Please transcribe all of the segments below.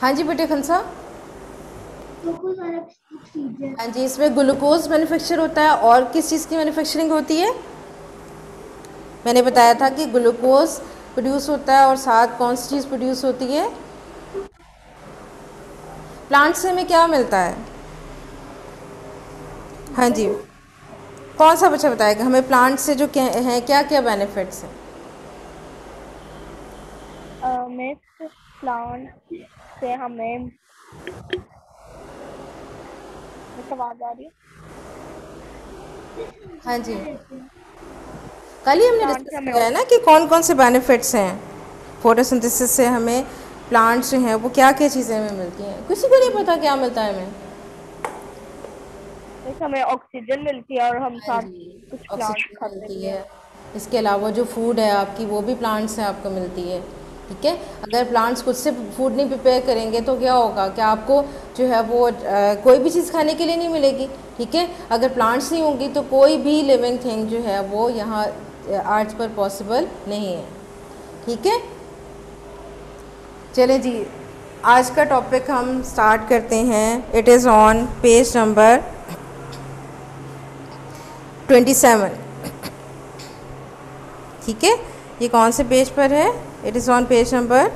हाँ जी बेटे खनसा। ग्लूकोज और ऑक्सीजन। हाँ जी, इसमें ग्लूकोज मैन्युफैक्चर होता है और किस चीज़ की मैन्युफैक्चरिंग होती है? मैंने बताया था कि ग्लूकोज प्रोड्यूस होता है और साथ कौन सी चीज़ प्रोड्यूस होती है? प्लांट से हमें क्या मिलता है? हाँ जी, कौन सा बच्चा बताएगा हमें प्लांट से जो क्या है, क्या क्या बेनिफिट्स हैं? मिस प्लांट से हमें मिस आवाज आ रही है। हाँ जी, कल ही हमने प्लांट से डिस्कस हमें किया है ना कि कौन कौन से बेनिफिट्स हैं फोटोसिंथेसिस से हमें। प्लांट्स जो हैं वो क्या क्या चीज़ें हमें मिलती हैं, किसी को नहीं पता क्या मिलता है हमें। मिस हमें ऑक्सीजन मिलती है और हम हाँ साथ जी, कुछ प्लांट्स ऑक्सीजन खाते मिलती भी हैं। है। इसके अलावा जो फूड है आपकी वो भी प्लांट से आपको मिलती है। ठीक है, अगर प्लांट्स खुद से फूड नहीं प्रिपेयर करेंगे तो क्या होगा कि आपको जो है वो कोई भी चीज़ खाने के लिए नहीं मिलेगी। ठीक है, अगर प्लांट्स नहीं होंगी तो कोई भी लिविंग थिंग जो है वो यहाँ अर्थ पर पॉसिबल नहीं है। ठीक है, चलें जी, आज का टॉपिक हम स्टार्ट करते हैं। It is on page number 27। ठीक है, ये कौन से पेज पर है? It is on page number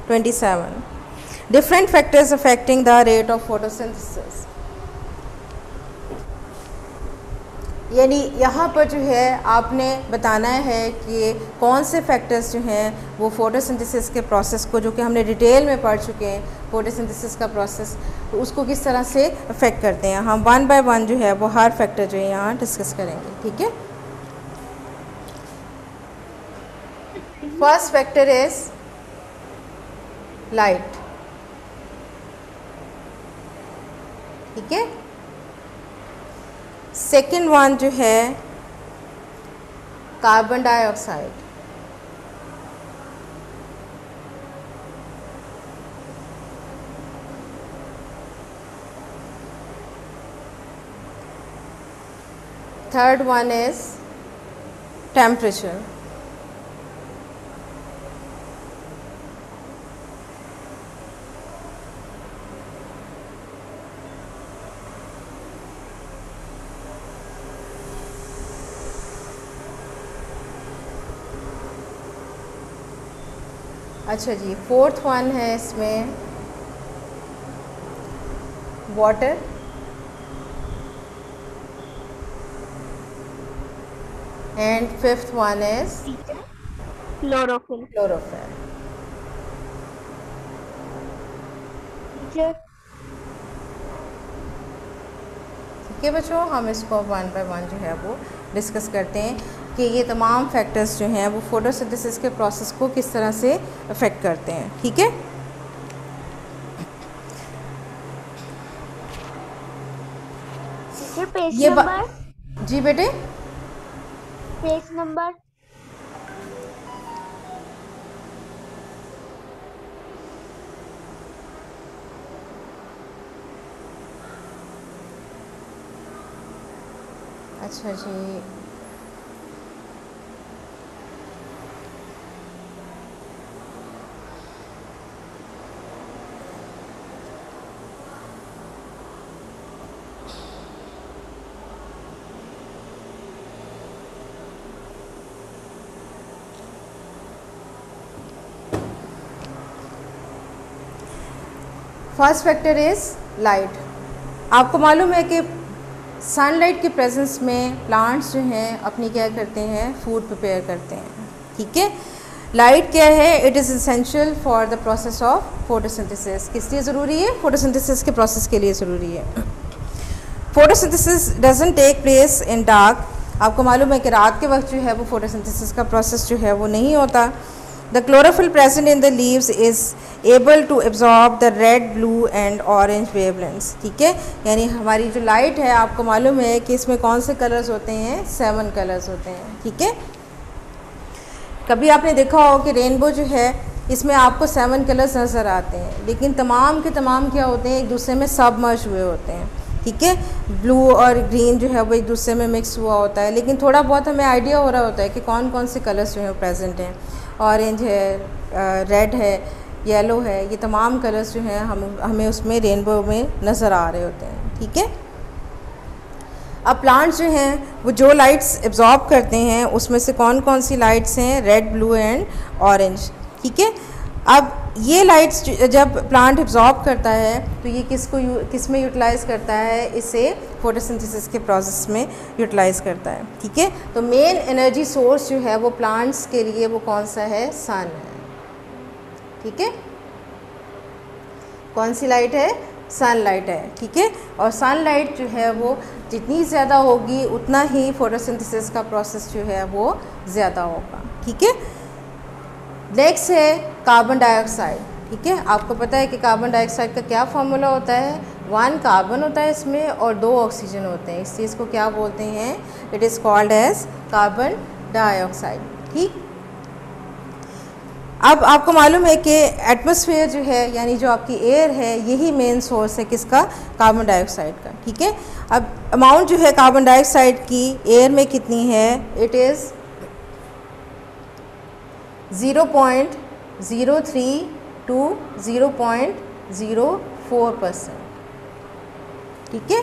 27। Different factors affecting the rate of photosynthesis. यानी यहाँ पर जो है आपने बताना है कि कौन से फैक्टर्स जो हैं वो फोटोसिंथेसिस के प्रोसेस को, जो कि हमने डिटेल में पढ़ चुके हैं, फोटोसिंथेसिस का प्रोसेस, तो उसको किस तरह से अफेक्ट करते हैं। हम वन बाय वन जो है वो हर फैक्टर जो है यहाँ डिस्कस करेंगे। ठीक है, फर्स्ट फैक्टर इज लाइट। ठीक है, सेकेंड वन जो है carbon dioxide. Third one is temperature. अच्छा जी, फोर्थ वन है इसमें water. And fifth one is chlorophyll. Chlorophyll. Teacher. ठीक है बच्चों, हम इसको वन बाय वन जो है वो डिस्कस करते हैं कि ये तमाम फैक्टर्स जो हैं वो फोटोसिंथेसिस के प्रोसेस को किस तरह से अफेक्ट करते हैं। ठीक है, टीचर पेज ये नंबर। जी बेटे। Page number. अच्छा जी, फर्स्ट फैक्टर इज़ लाइट। आपको मालूम है कि सनलाइट के प्रेजेंस में प्लांट्स जो हैं अपनी क्या करते हैं, फूड प्रिपेयर करते हैं। ठीक है, लाइट क्या है? It is essential for the process of photosynthesis. किस लिए ज़रूरी है? फोटोसिंथेसिस के प्रोसेस के लिए ज़रूरी है। Photosynthesis doesn't take place in dark. आपको मालूम है कि रात के वक्त जो है वो फोटोसिंथेसिस का प्रोसेस जो है वो नहीं होता। The chlorophyll present in the leaves is able to absorb the red, blue and orange wavelengths. ठीक है, यानी हमारी जो लाइट है, आपको मालूम है कि इसमें कौन से कलर्स होते हैं? 7 कलर्स होते हैं। ठीक है, कभी आपने देखा हो कि रेनबो जो है इसमें आपको 7 कलर्स नज़र आते हैं, लेकिन तमाम के तमाम क्या होते हैं? एक दूसरे में सबमर्ज हुए होते हैं। ठीक है, ब्लू और ग्रीन जो है वो एक दूसरे में मिक्स हुआ होता है, लेकिन थोड़ा बहुत हमें आइडिया हो रहा होता है कि कौन कौन से कलर्स जो हैं प्रेजेंट हैं। ऑरेंज है, रेड है, येलो है, ये तमाम कलर्स जो हैं हमें उसमें रेनबो में नज़र आ रहे होते हैं। ठीक है, अब प्लांट्स जो हैं वो जो लाइट्स एब्जॉर्ब करते हैं उसमें से कौन कौन सी लाइट्स हैं, रेड, ब्लू एंड ऑरेंज। ठीक है, अब ये लाइट्स जब प्लांट एब्जॉर्ब करता है तो ये किस में यूटिलाइज़ करता है, इसे फोटोसिंथेसिस के प्रोसेस में यूटिलाइज़ करता है। ठीक है, तो मेन एनर्जी सोर्स जो है वो प्लांट्स के लिए वो कौन सा है, सन है। ठीक है, कौन सी लाइट है, सनलाइट है। ठीक है, और सनलाइट जो है वो जितनी ज़्यादा होगी उतना ही फोटोसिंथेसिस का प्रोसेस जो है वो ज़्यादा होगा। ठीक है, नेक्स्ट है कार्बन डाइऑक्साइड। ठीक है, आपको पता है कि कार्बन डाइऑक्साइड का क्या फार्मूला होता है, 1 कार्बन होता है इसमें और 2 ऑक्सीजन होते हैं। इस चीज़ को क्या बोलते हैं, it is called as carbon dioxide. ठीक, अब आपको मालूम है कि एटमॉस्फेयर जो है यानी जो आपकी एयर है यही मेन सोर्स है किसका, कार्बन डाइऑक्साइड का। ठीक है, अब अमाउंट जो है कार्बन डाइऑक्साइड की एयर में कितनी है, इट इज़ 0.03 to 0.04%। ठीक है,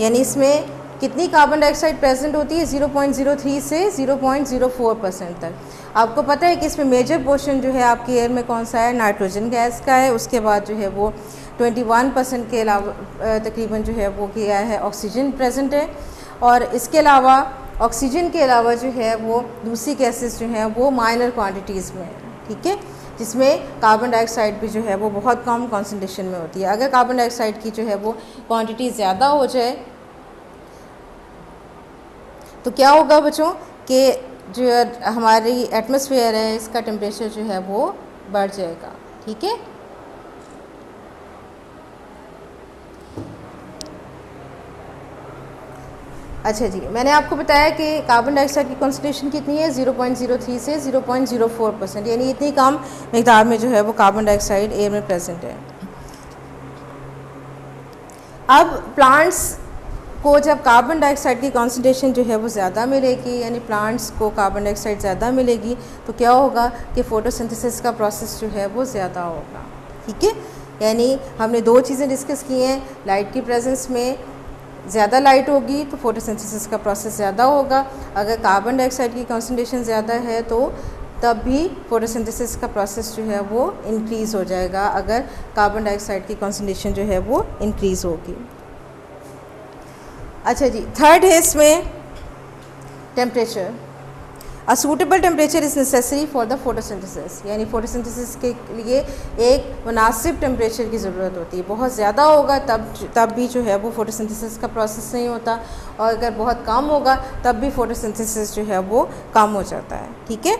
यानी इसमें कितनी कार्बन डाइऑक्साइड प्रेजेंट होती है, 0.03 से 0.04% तक। आपको पता है कि इसमें मेजर पोर्शन जो है आपकी एयर में कौन सा है, नाइट्रोजन गैस का है। उसके बाद जो है वो 21% के अलावा तकरीबन जो है वो क्या है, ऑक्सीजन प्रेजेंट है। और इसके अलावा ऑक्सीजन के अलावा जो है वो दूसरी गैसेस जो हैं वो माइनर क्वांटिटीज़ में है। ठीक है, जिसमें कार्बन डाइऑक्साइड भी जो है वो बहुत कम कॉन्सेंट्रेशन में होती है। अगर कार्बन डाइऑक्साइड की जो है वो क्वांटिटी ज़्यादा हो जाए तो क्या होगा बच्चों कि जो हमारी एटमॉस्फेयर है इसका टेम्परेचर जो है वो बढ़ जाएगा। ठीक है, अच्छा जी, मैंने आपको बताया कि कार्बन डाइऑक्साइड की कॉन्सेंट्रेशन कितनी है, 0.03 से 0.04%, यानी इतनी कम मिकदार में जो है वो कार्बन डाइऑक्साइड एयर में प्रेजेंट है। अब प्लांट्स को जब कार्बन डाइऑक्साइड की कॉन्सेंट्रेशन जो है वो ज़्यादा मिलेगी, यानी प्लांट्स को कार्बन डाइऑक्साइड ज़्यादा मिलेगी, तो क्या होगा कि फ़ोटोसिंथेसिस का प्रोसेस जो है वो ज़्यादा होगा। ठीक है, यानी हमने 2 चीज़ें डिस्कस की हैं, लाइट की प्रेजेंस में ज़्यादा लाइट होगी तो फोटोसिंथेसिस का प्रोसेस ज़्यादा होगा। अगर कार्बन डाइऑक्साइड की कॉन्सेंट्रेशन ज़्यादा है तो तब भी फोटोसिंथेसिस का प्रोसेस जो है वो इंक्रीज़ हो जाएगा, अगर कार्बन डाइऑक्साइड की कॉन्सेंट्रेशन जो है वो इंक्रीज़ होगी। अच्छा जी, थर्ड है इसमें temperature. A suitable temperature is necessary for the photosynthesis, यानी फोटोसिंथेसिस के लिए एक मुनासिब टेम्परेचर की ज़रूरत होती है। बहुत ज़्यादा होगा तब भी जो है वो फोटोसिंथेसिस का प्रोसेस नहीं होता, और अगर बहुत कम होगा तब भी फोटोसिंथेसिस जो है वो कम हो जाता है। ठीक है,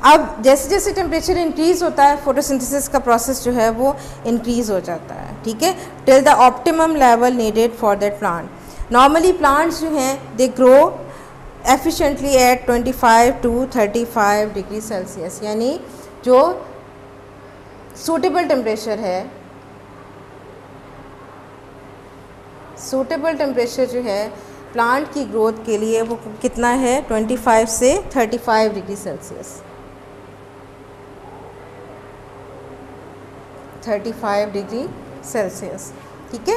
अब जैसे जैसे टेम्परेचर इंक्रीज़ होता है फोटोसिंथेसिस का प्रोसेस जो है वो इंक्रीज़ हो जाता है। ठीक है, till the optimum level needed for that plant. Normally plants जो हैं they grow efficiently at 25 to 35 degree Celsius, यानी जो सूटेबल टेम्परेचर है, सूटेबल टेम्परेचर जो है प्लांट की ग्रोथ के लिए वो कितना है, 25 से 35 डिग्री सेल्सियस, 35 डिग्री सेल्सियस। ठीक है,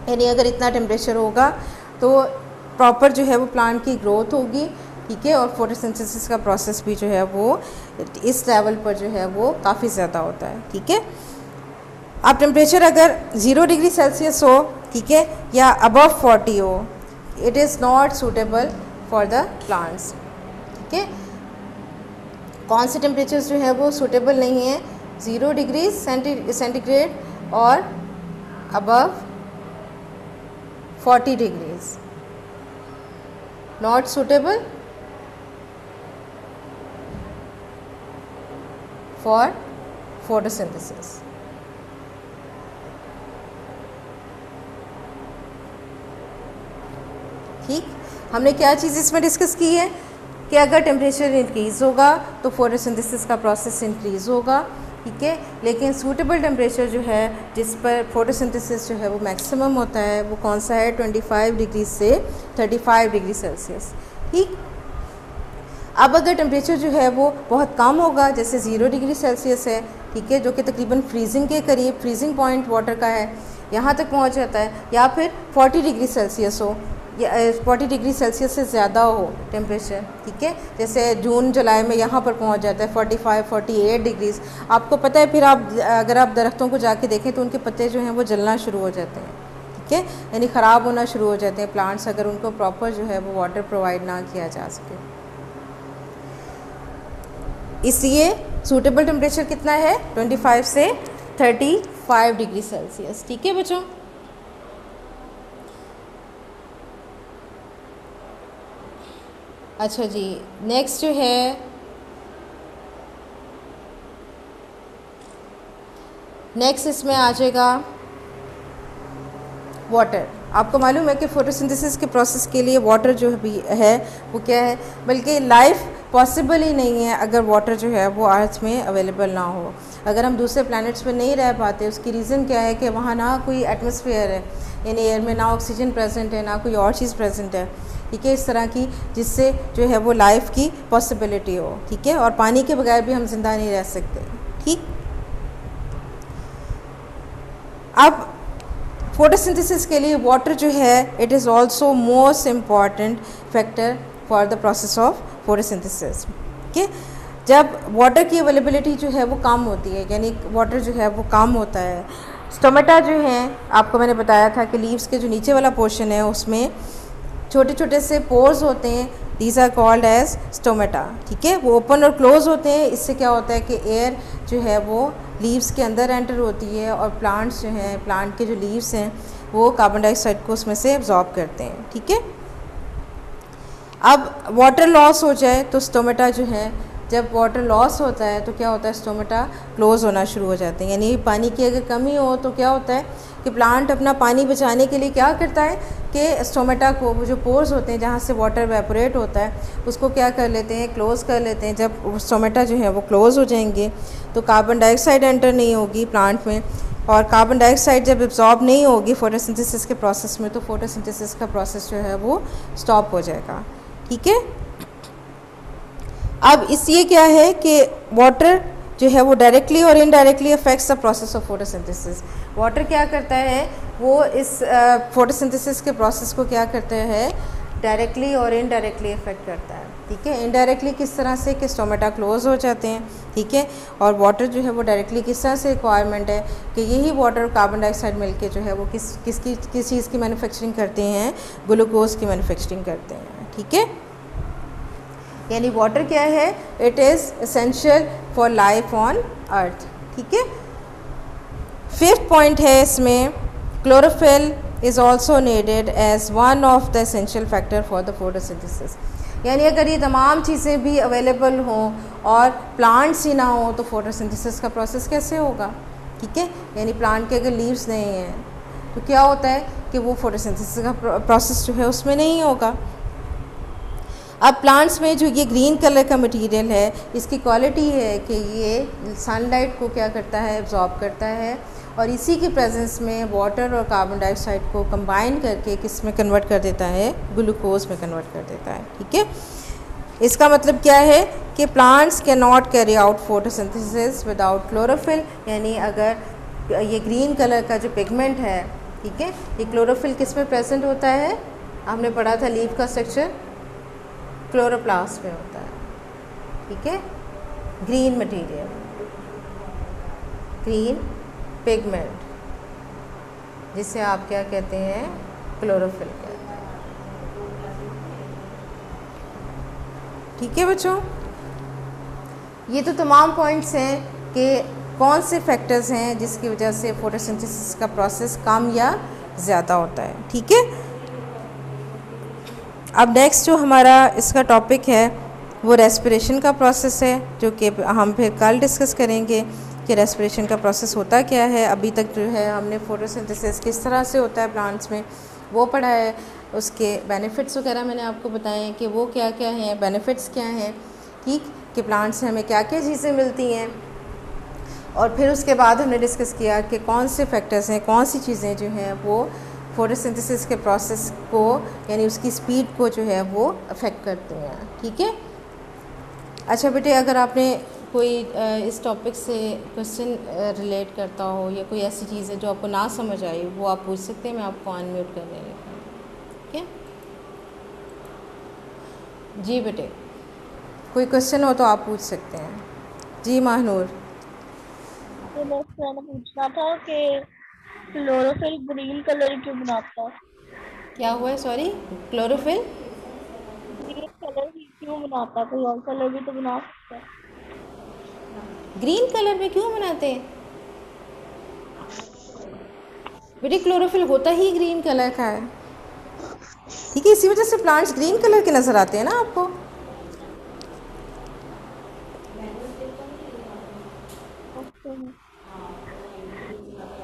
यानी अगर इतना टेम्परेचर होगा तो प्रॉपर जो है वो प्लांट की ग्रोथ होगी। ठीक है, और फोटोसिंथेसिस का प्रोसेस भी जो है वो इस लेवल पर जो है वो काफ़ी ज़्यादा होता है। ठीक है, अब टेम्परेचर अगर 0 डिग्री सेल्सियस हो, ठीक है, या अबव 40 हो, it is not suitable for the plants. ठीक है, कौन से टेम्परेचर्स जो है वो सूटेबल नहीं है, 0 डिग्री सेंटीग्रेड और above 40 degrees, not suitable for photosynthesis. ठीक, हमने क्या चीज़ इसमें डिस्कस की है कि अगर टेम्परेचर इंक्रीज़ होगा तो फोटोसिंथेसिस का प्रोसेस इंक्रीज़ होगा। ठीक है, लेकिन सूटेबल टेम्परेचर जो है जिस पर फोटोसिंथेसिस जो है वो मैक्सिमम होता है वो कौन सा है, 25 डिग्री से 35 डिग्री सेल्सियस। ठीक, अब अगर टेम्परेचर जो है वो बहुत कम होगा, जैसे 0 डिग्री सेल्सियस है, ठीक है, जो कि तकरीबन फ्रीजिंग के करीब, फ्रीजिंग पॉइंट वाटर का है, यहाँ तक पहुँच जाता है, या फिर 40 डिग्री सेल्सियस हो, या 40 डिग्री सेल्सियस से ज़्यादा हो टेम्परेचर, ठीक है, जैसे जून जुलाई में यहाँ पर पहुँच जाता है 45 48 डिग्रीज़। आपको पता है फिर आप अगर आप दरख्तों को जाके देखें तो उनके पत्ते जो हैं वो जलना शुरू हो जाते हैं, ठीक है, यानी ख़राब होना शुरू हो जाते हैं प्लांट्स, अगर उनको प्रॉपर जो है वो वाटर प्रोवाइड ना किया जा सके। इसलिए सूटेबल टेम्परेचर कितना है, 25 से 35 डिग्री सेल्सियस, ठीक है बच्चों। अच्छा जी, नेक्स्ट जो है नेक्स्ट इसमें आ जाएगा वाटर। आपको मालूम है कि फोटोसिंथेसिस के प्रोसेस के लिए वाटर जो भी है वो क्या है, बल्कि लाइफ पॉसिबल ही नहीं है अगर वाटर जो है वो अर्थ में अवेलेबल ना हो। अगर हम दूसरे प्लैनेट्स पे नहीं रह पाते, उसकी रीज़न क्या है कि वहाँ ना कोई एटमॉस्फेयर है, यानी एयर में ना ऑक्सीजन प्रेजेंट है, ना कोई और चीज़ प्रेजेंट है, ठीक है, इस तरह की, जिससे जो है वो लाइफ की पॉसिबिलिटी हो, ठीक है, और पानी के बगैर भी हम जिंदा नहीं रह सकते, ठीक। अब फोटोसिंथेसिस के लिए वाटर जो है it is also most important factor for the process of photosynthesis, ठीक है। जब वाटर की अवेलेबिलिटी जो है वो कम होती है, यानी वाटर जो है वो कम होता है, स्टोमेटा जो है, आपको मैंने बताया था कि लीव्स के जो नीचे वाला पोर्शन है उसमें छोटे छोटे से पोर्स होते हैं, these are called as stomata, ठीक है, वो ओपन और क्लोज होते हैं। इससे क्या होता है कि एयर जो है वो लीव्स के अंदर एंटर होती है और प्लांट्स जो हैं, प्लांट के जो लीव्स हैं वो कार्बन डाइऑक्साइड को उसमें से एब्जॉर्ब करते हैं, ठीक है। अब वाटर लॉस हो जाए तो स्टोमेटा जो है, जब वाटर लॉस होता है तो क्या होता है, स्टोमेटा क्लोज होना शुरू हो जाते हैं, यानी पानी की अगर कमी हो तो क्या होता है कि प्लांट अपना पानी बचाने के लिए क्या करता है कि स्टोमेटा को, वो जो पोर्स होते हैं जहाँ से वाटर एवेपोरेट होता है, उसको क्या कर लेते हैं, क्लोज़ कर लेते हैं। जब स्टोमेटा जो है वो क्लोज़ हो जाएंगे तो कार्बन डाइऑक्साइड एंटर नहीं होगी प्लांट में, और कार्बन डाइऑक्साइड जब एब्जॉर्ब नहीं होगी फोटोसिंथेसिस के प्रोसेस में, तो फोटोसिंथेसिस का प्रोसेस जो है वो स्टॉप हो जाएगा, ठीक है। अब इसलिए क्या है कि वाटर जो है वो डायरेक्टली और indirectly affects the process of photosynthesis. Water क्या करता है, वो इस फोटोसिंथेसिस के प्रोसेस को क्या करता है, डायरेक्टली और इनडायरेक्टली अफेक्ट करता है, ठीक है। इनडायरेक्टली किस तरह से कि स्टोमेटा क्लोज हो जाते हैं, ठीक है, और वाटर जो है वो डायरेक्टली किस तरह से रिक्वायरमेंट है कि यही वाटर कार्बन डाइऑक्साइड मिलके जो है वो किस चीज़ की मैन्युफैक्चरिंग करते हैं, ग्लूकोज की मैन्युफैक्चरिंग करते हैं, ठीक है। यानी वाटर क्या है, it is essential for life on earth, ठीक है। फिफ्थ पॉइंट है इसमें, chlorophyll is also needed as one of the essential factor for the photosynthesis. यानी अगर ये तमाम चीज़ें भी अवेलेबल हों और प्लांट्स ही ना हो तो फोटोसिंथेसिस का प्रोसेस कैसे होगा, ठीक है। यानी प्लांट के अगर लीव्स नहीं हैं तो क्या होता है कि वो फोटोसिंथेसिस का प्रोसेस जो है उसमें नहीं होगा। अब प्लांट्स में जो ये ग्रीन कलर का मटेरियल है, इसकी क्वालिटी है कि ये सनलाइट को क्या करता है, एब्जॉर्ब करता है, और इसी की प्रेजेंस में वाटर और कार्बन डाइऑक्साइड को कंबाइन करके किस में कन्वर्ट कर देता है, ग्लूकोज में कन्वर्ट कर देता है, ठीक है। इसका मतलब क्या है कि plants can not carry out photosynthesis without chlorophyll. यानी अगर ये ग्रीन कलर का जो पिगमेंट है, ठीक है, ये क्लोरोफिल किस में प्रेजेंट होता है, हमने पढ़ा था लीफ का स्ट्रक्चर क्लोरोप्लास्ट में होता है, ठीक है। ग्रीन मटेरियल, ग्रीन पिगमेंट, जिसे आप क्या कहते हैं, क्लोरोफिल कहते हैं, ठीक है बच्चों। ये तो तमाम पॉइंट्स हैं कि कौन से फैक्टर्स हैं जिसकी वजह से फोटोसिंथेसिस का प्रोसेस कम या ज़्यादा होता है, ठीक है। अब नेक्स्ट जो हमारा इसका टॉपिक है वो रेस्पिरेशन का प्रोसेस है, जो कि हम फिर कल डिस्कस करेंगे कि रेस्पिरेशन का प्रोसेस होता क्या है। अभी तक जो है हमने फोटोसिंथेसिस किस तरह से होता है प्लांट्स में वो पढ़ा है, उसके बेनिफिट्स वगैरह मैंने आपको बताए हैं कि वो क्या क्या हैं, बेनिफिट्स क्या हैं, ठीक, कि प्लांट्स से हमें क्या क्या चीज़ें मिलती हैं। और फिर उसके बाद हमने डिस्कस किया कि कौन से फैक्टर्स हैं, कौन सी चीज़ें जो हैं वो फोटोसिंथेसिस के प्रोसेस को, यानी उसकी स्पीड को जो है वो अफेक्ट करती हैं, ठीक है। अच्छा बेटे, अगर आपने कोई इस टॉपिक से क्वेश्चन रिलेट करता हो या कोई ऐसी चीज़ है जो आपको ना समझ आई, वो आप पूछ सकते हैं। मैं आपको अनम्यूट करने लगा हूँ। ठीक है जी बेटे, कोई क्वेश्चन हो तो आप पूछ सकते हैं। जी महानूर। तो बस मैंने पूछना था कि क्लोरोफिल ग्रीन कलर क्यों बनाता है? क्या हुआ है? सॉरी, क्लोरोफिल ग्रीन कलर ही क्यों बनाता है? कोई और कलर भी तो बना सकता है। ग्रीन कलर में क्यों बनाते हैं बेटे? क्लोरोफिल होता ही ग्रीन कलर का है, ठीक है। इसी वजह से प्लांट्स ग्रीन कलर के नज़र आते हैं ना आपको।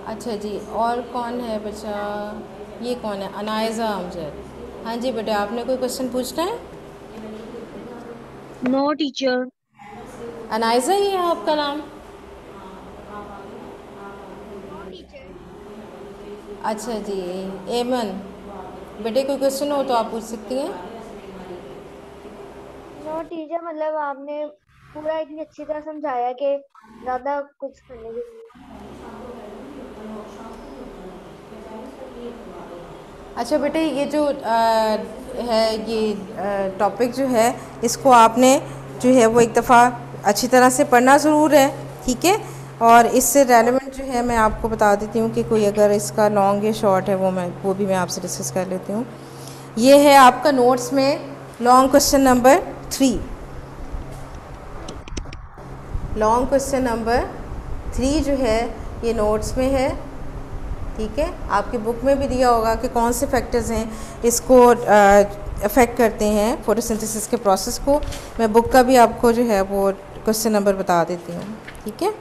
अच्छा जी, और कौन है बच्चा? ये कौन है? अनायज़ा अमजद। हाँ जी बेटा, आपने कोई क्वेश्चन पूछना है? No teacher. अनायज़ा ही है आपका नाम? No teacher. अच्छा जी, एमन। बेटे कोई क्वेश्चन हो तो आप पूछ सकती हैं। नो टीचर, मतलब आपने पूरा इतनी अच्छी तरह समझाया कि ज्यादा कुछ करने की जरूरत अच्छा बेटे, ये जो है ये टॉपिक जो है, इसको आपने जो है वो एक दफ़ा अच्छी तरह से पढ़ना ज़रूर है, ठीक है। और इससे रेलेवेंट जो है मैं आपको बता देती हूँ कि कोई अगर इसका लॉन्ग या शॉर्ट है वो भी मैं आपसे डिस्कस कर लेती हूँ। ये है आपका नोट्स में long question number 3। Long question number 3 जो है ये नोट्स में है, ठीक है। आपकी बुक में भी दिया होगा कि कौन से फैक्टर्स हैं इसको अफेक्ट करते हैं फोटोसिंथेसिस के प्रोसेस को। मैं बुक का भी आपको जो है वो क्वेश्चन नंबर बता देती हूँ, ठीक है।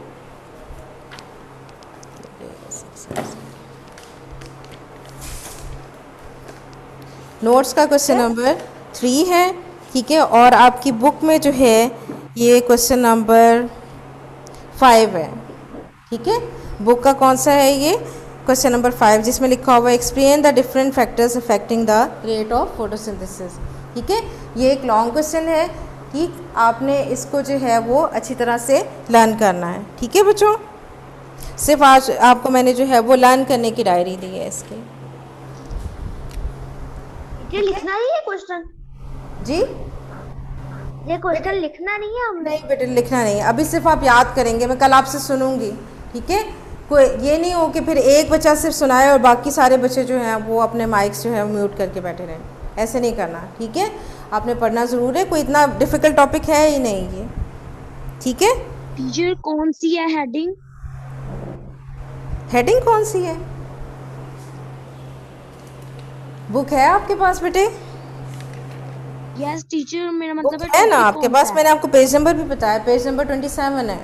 नोट्स का क्वेश्चन नंबर 3 है, ठीक है। और आपकी बुक में जो है ये क्वेश्चन नंबर 5 है, ठीक है। बुक का कौन सा है? ये क्वेश्चन नंबर 5, जिसमें लिखा हुआ है explain the different factors affecting the rate of photosynthesis, ठीक है। ये एक लॉन्ग क्वेश्चन है, ठीक। आपने इसको जो है वो अच्छी तरह से लर्न करना है, ठीक है बच्चों। सिर्फ आज आपको मैंने जो है वो लर्न करने की डायरी दी है इसकी। ये लिखना नहीं है क्वेश्चन? जी, ये क्वेश्चन लिखना नहीं है हमने? नहीं बेटे, लिखना नहीं है, अभी सिर्फ आप याद करेंगे। मैं कल आपसे सुनूंगी, ठीक है। कोई ये नहीं हो कि फिर एक बच्चा सिर्फ सुनाए और बाकी सारे बच्चे जो हैं वो अपने माइक्स जो है म्यूट करके बैठे रहें। ऐसे नहीं करना, ठीक है। आपने पढ़ना ज़रूर है, कोई इतना डिफ़िकल्ट टॉपिक है ही नहीं ये, ठीक है। टीचर कौन सी है हेडिंग? हेडिंग कौन सी है? बुक है आपके पास बेटे? यस टीचर, मेरा बुक मतलब है ना आपके पास? मैंने आपको पेज नंबर भी बताया, पेज नंबर 27 है।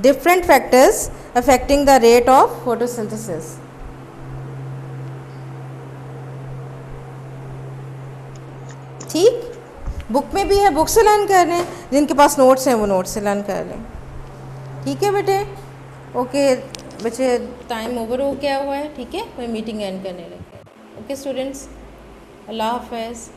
Different factors affecting the rate of photosynthesis. ठीक, बुक में भी है, बुक से लर्न कर लें। जिनके पास नोट्स हैं वो नोट्स से लर्न कर लें, ठीक है बेटे। ओके बच्चे, टाइम ओवर हो गया हुआ है, ठीक है। मैं मीटिंग एंड करने लगे। ओके स्टूडेंट्स, अल्लाह हाफ़िज़।